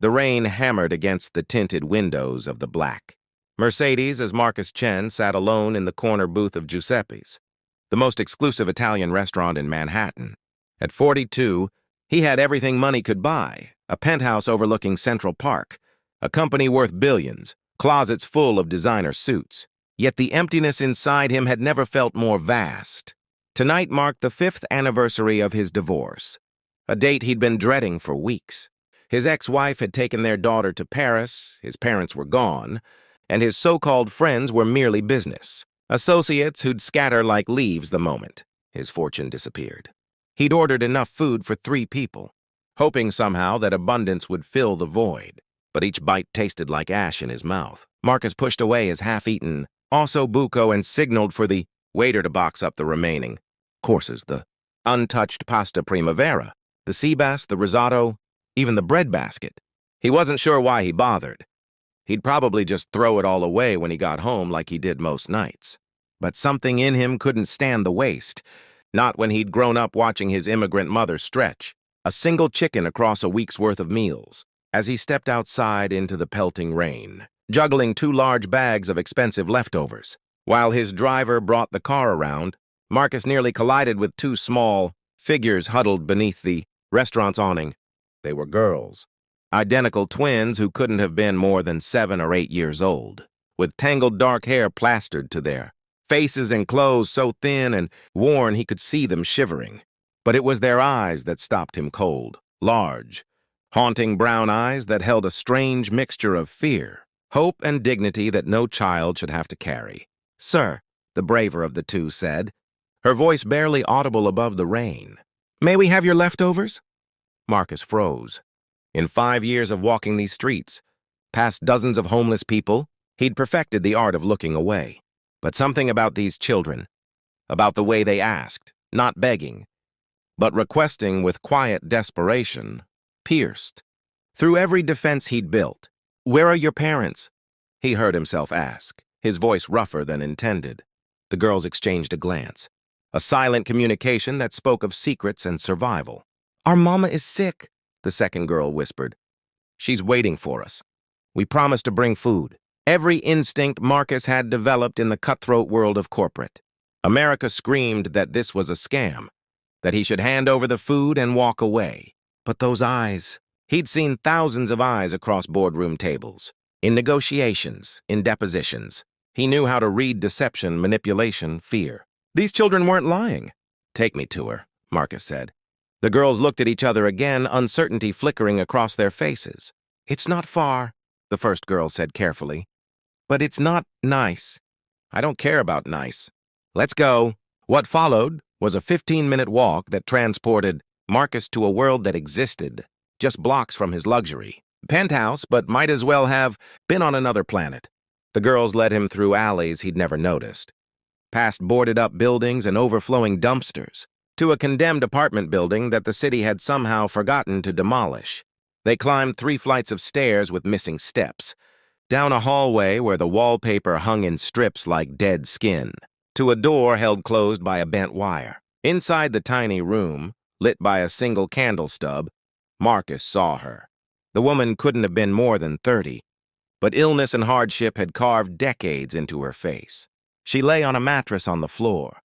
The rain hammered against the tinted windows of the black Mercedes as Marcus Chen sat alone in the corner booth of Giuseppe's, the most exclusive Italian restaurant in Manhattan. At 42, he had everything money could buy: a penthouse overlooking Central Park, a company worth billions, closets full of designer suits. Yet the emptiness inside him had never felt more vast. Tonight marked the 5th anniversary of his divorce, a date he'd been dreading for weeks. His ex-wife had taken their daughter to Paris, his parents were gone, and his so-called friends were merely business, associates who'd scatter like leaves the moment his fortune disappeared. He'd ordered enough food for 3 people, hoping somehow that abundance would fill the void. But each bite tasted like ash in his mouth. Marcus pushed away his half-eaten osso buco and signaled for the waiter to box up the remaining courses: the untouched pasta primavera, the sea bass, the risotto, even the bread basket. He wasn't sure why he bothered. He'd probably just throw it all away when he got home like he did most nights. But something in him couldn't stand the waste, not when he'd grown up watching his immigrant mother stretch a single chicken across a week's worth of meals. As he stepped outside into the pelting rain, juggling 2 large bags of expensive leftovers, while his driver brought the car around, Marcus nearly collided with 2 small figures huddled beneath the restaurant's awning. They were girls, identical twins who couldn't have been more than 7 or 8 years old, with tangled dark hair plastered to their faces and clothes so thin and worn he could see them shivering. But it was their eyes that stopped him cold, large, haunting brown eyes that held a strange mixture of fear, hope, and dignity that no child should have to carry. "Sir," the braver of the 2 said, her voice barely audible above the rain. "May we have your leftovers?" Marcus froze. In 5 years of walking these streets, past dozens of homeless people, he'd perfected the art of looking away. But something about these children, about the way they asked, not begging, but requesting with quiet desperation, pierced through every defense he'd built. "Where are your parents?" he heard himself ask, his voice rougher than intended. The girls exchanged a glance, a silent communication that spoke of secrets and survival. "Our mama is sick," the second girl whispered. "She's waiting for us. We promised to bring food." Every instinct Marcus had developed in the cutthroat world of corporate. America screamed that this was a scam, that he should hand over the food and walk away. But those eyes, he'd seen thousands of eyes across boardroom tables, in negotiations, in depositions. He knew how to read deception, manipulation, fear. These children weren't lying. "Take me to her," Marcus said. The girls looked at each other again, uncertainty flickering across their faces. "It's not far," the first girl said carefully. "But it's not nice." "I don't care about nice. Let's go." What followed was a 15-minute walk that transported Marcus to a world that existed just blocks from his luxury. Penthouse, but might as well have been on another planet. The girls led him through alleys he'd never noticed, past boarded-up buildings and overflowing dumpsters, to a condemned apartment building that the city had somehow forgotten to demolish. They climbed 3 flights of stairs with missing steps, down a hallway where the wallpaper hung in strips like dead skin, to a door held closed by a bent wire. Inside the tiny room, lit by a single candle stub, Marcus saw her. The woman couldn't have been more than 30, but illness and hardship had carved decades into her face. She lay on a mattress on the floor,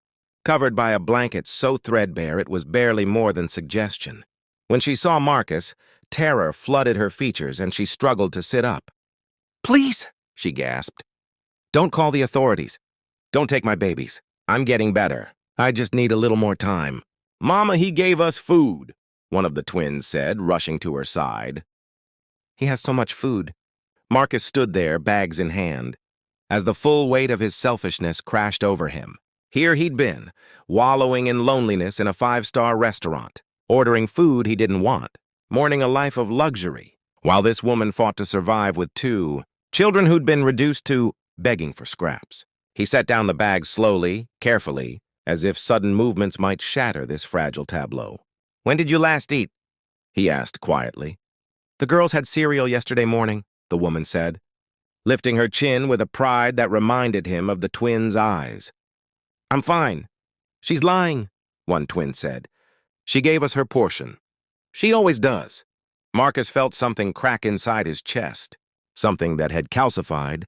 covered by a blanket so threadbare it was barely more than suggestion. When she saw Marcus, terror flooded her features and she struggled to sit up. "Please," she gasped. "Don't call the authorities. Don't take my babies. I'm getting better. I just need a little more time." "Mama, he gave us food," one of the twins said, rushing to her side. "He has so much food." Marcus stood there, bags in hand, as the full weight of his selfishness crashed over him. Here he'd been, wallowing in loneliness in a 5-star restaurant, ordering food he didn't want, mourning a life of luxury, while this woman fought to survive with 2 children who'd been reduced to begging for scraps. He set down the bag slowly, carefully, as if sudden movements might shatter this fragile tableau. "When did you last eat?" he asked quietly. "The girls had cereal yesterday morning," the woman said, lifting her chin with a pride that reminded him of the twins' eyes. "I'm fine." "She's lying," one twin said. "She gave us her portion." "She always does." Marcus felt something crack inside his chest, something that had calcified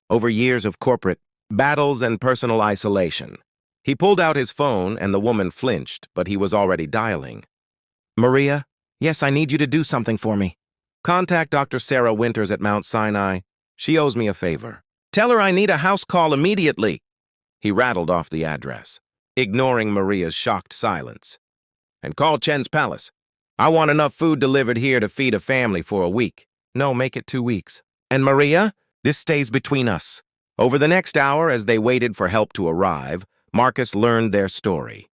over years of corporate battles and personal isolation. He pulled out his phone and the woman flinched, but he was already dialing. Maria? Yes, I need you to do something for me. Contact Dr. Sarah Winters at Mount Sinai. She owes me a favor. Tell her I need a house call immediately. He rattled off the address, ignoring Maria's shocked silence. And call Chen's Palace. I want enough food delivered here to feed a family for a week. No, make it 2 weeks. And Maria, this stays between us. Over the next hour, as they waited for help to arrive, Marcus learned their story.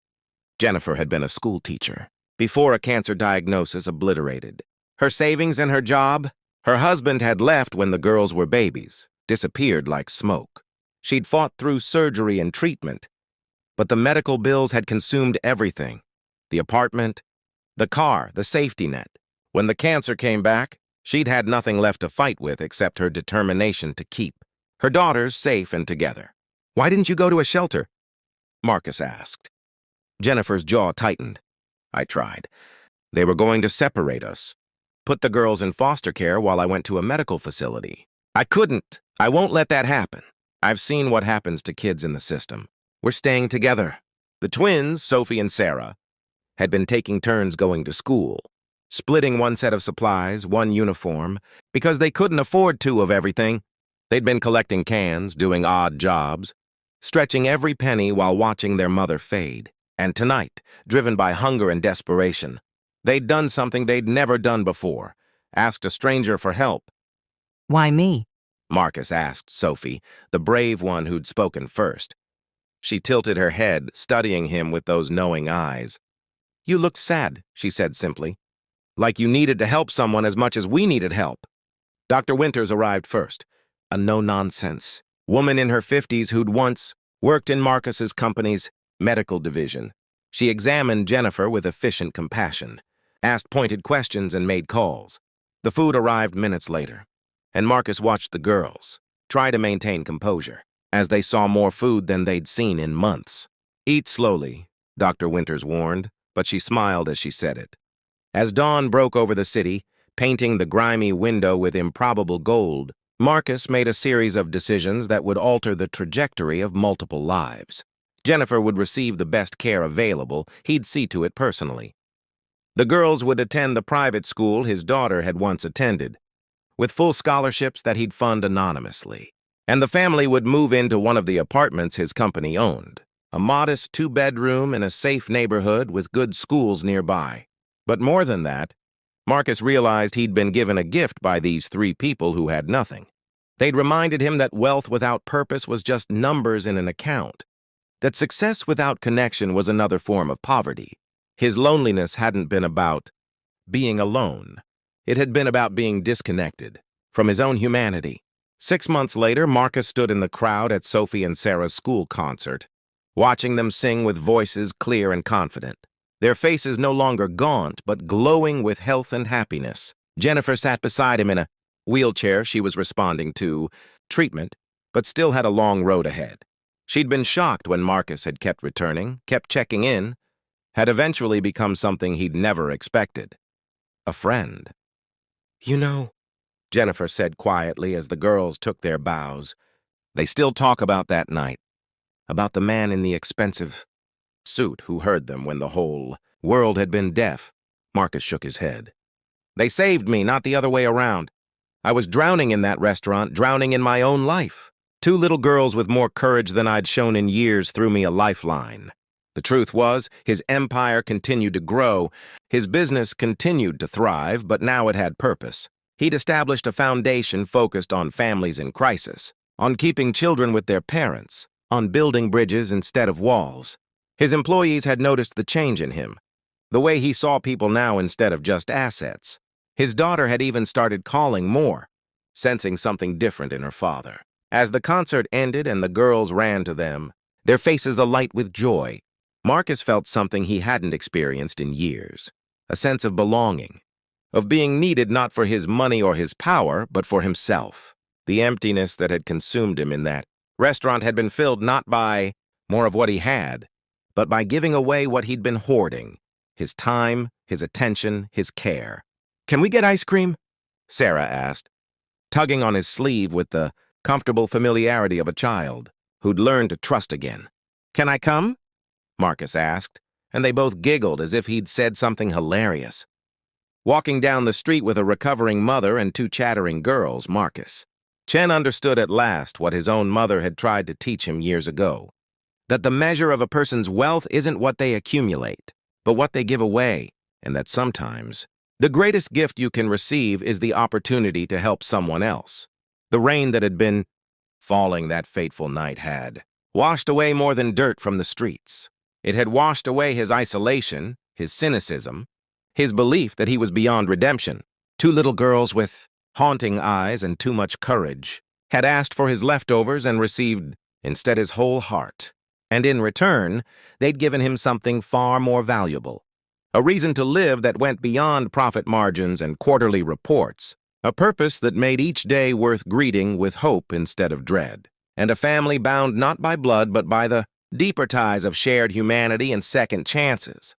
Jennifer had been a school teacher, before a cancer diagnosis obliterated her savings and her job. Her husband had left when the girls were babies, disappeared like smoke. She'd fought through surgery and treatment, but the medical bills had consumed everything. The apartment, the car, the safety net. When the cancer came back, she'd had nothing left to fight with except her determination to keep her daughters safe and together. Why didn't you go to a shelter? Marcus asked. Jennifer's jaw tightened. I tried. They were going to separate us, put the girls in foster care while I went to a medical facility. I couldn't. I won't let that happen. I've seen what happens to kids in the system. We're staying together. The twins, Sophie and Sarah, had been taking turns going to school, splitting one set of supplies, one uniform, because they couldn't afford 2 of everything. They'd been collecting cans, doing odd jobs, stretching every penny while watching their mother fade. And tonight, driven by hunger and desperation, they'd done something they'd never done before, asked a stranger for help. Why me? Marcus asked Sophie, the brave one who'd spoken first. She tilted her head, studying him with those knowing eyes. You looked sad, she said simply, like you needed to help someone as much as we needed help. Dr. Winters arrived first, a no-nonsense woman in her 50s who'd once worked in Marcus's company's medical division. She examined Jennifer with efficient compassion, asked pointed questions and made calls. The food arrived minutes later, and Marcus watched the girls try to maintain composure as they saw more food than they'd seen in months. Eat slowly, Dr. Winters warned, but she smiled as she said it. As dawn broke over the city, painting the grimy window with improbable gold, Marcus made a series of decisions that would alter the trajectory of multiple lives. Jennifer would receive the best care available. He'd see to it personally. The girls would attend the private school his daughter had once attended, with full scholarships that he'd fund anonymously. And the family would move into one of the apartments his company owned, a modest 2-bedroom in a safe neighborhood with good schools nearby. But more than that, Marcus realized he'd been given a gift by these 3 people who had nothing. They'd reminded him that wealth without purpose was just numbers in an account, that success without connection was another form of poverty. His loneliness hadn't been about being alone. It had been about being disconnected from his own humanity. 6 months later, Marcus stood in the crowd at Sophie and Sarah's school concert, watching them sing with voices clear and confident. Their faces no longer gaunt, but glowing with health and happiness. Jennifer sat beside him in a wheelchair. She was responding to treatment, but still had a long road ahead. She'd been shocked when Marcus had kept returning, kept checking in, had eventually become something he'd never expected. A friend. You know, Jennifer said quietly as the girls took their bows. They still talk about that night, about the man in the expensive suit who heard them when the whole world had been deaf. Marcus shook his head. They saved me, not the other way around. I was drowning in that restaurant, drowning in my own life. 2 little girls with more courage than I'd shown in years threw me a lifeline. The truth was, his empire continued to grow. His business continued to thrive, but now it had purpose. He'd established a foundation focused on families in crisis, on keeping children with their parents, on building bridges instead of walls. His employees had noticed the change in him, the way he saw people now instead of just assets. His daughter had even started calling more, sensing something different in her father. As the concert ended and the girls ran to them, their faces alight with joy, Marcus felt something he hadn't experienced in years, a sense of belonging, of being needed not for his money or his power, but for himself. The emptiness that had consumed him in that restaurant had been filled not by more of what he had, but by giving away what he'd been hoarding, his time, his attention, his care. Can we get ice cream? Sarah asked, tugging on his sleeve with the comfortable familiarity of a child who'd learned to trust again. Can I come? Marcus asked, and they both giggled as if he'd said something hilarious. Walking down the street with a recovering mother and two chattering girls, Chen understood at last what his own mother had tried to teach him years ago, that the measure of a person's wealth isn't what they accumulate, but what they give away, and that sometimes the greatest gift you can receive is the opportunity to help someone else. The rain that had been falling that fateful night had washed away more than dirt from the streets. It had washed away his isolation, his cynicism, his belief that he was beyond redemption. Two little girls with haunting eyes and too much courage had asked for his leftovers and received instead his whole heart. And in return, they'd given him something far more valuable. A reason to live that went beyond profit margins and quarterly reports. A purpose that made each day worth greeting with hope instead of dread. And a family bound not by blood but by the deeper ties of shared humanity and second chances.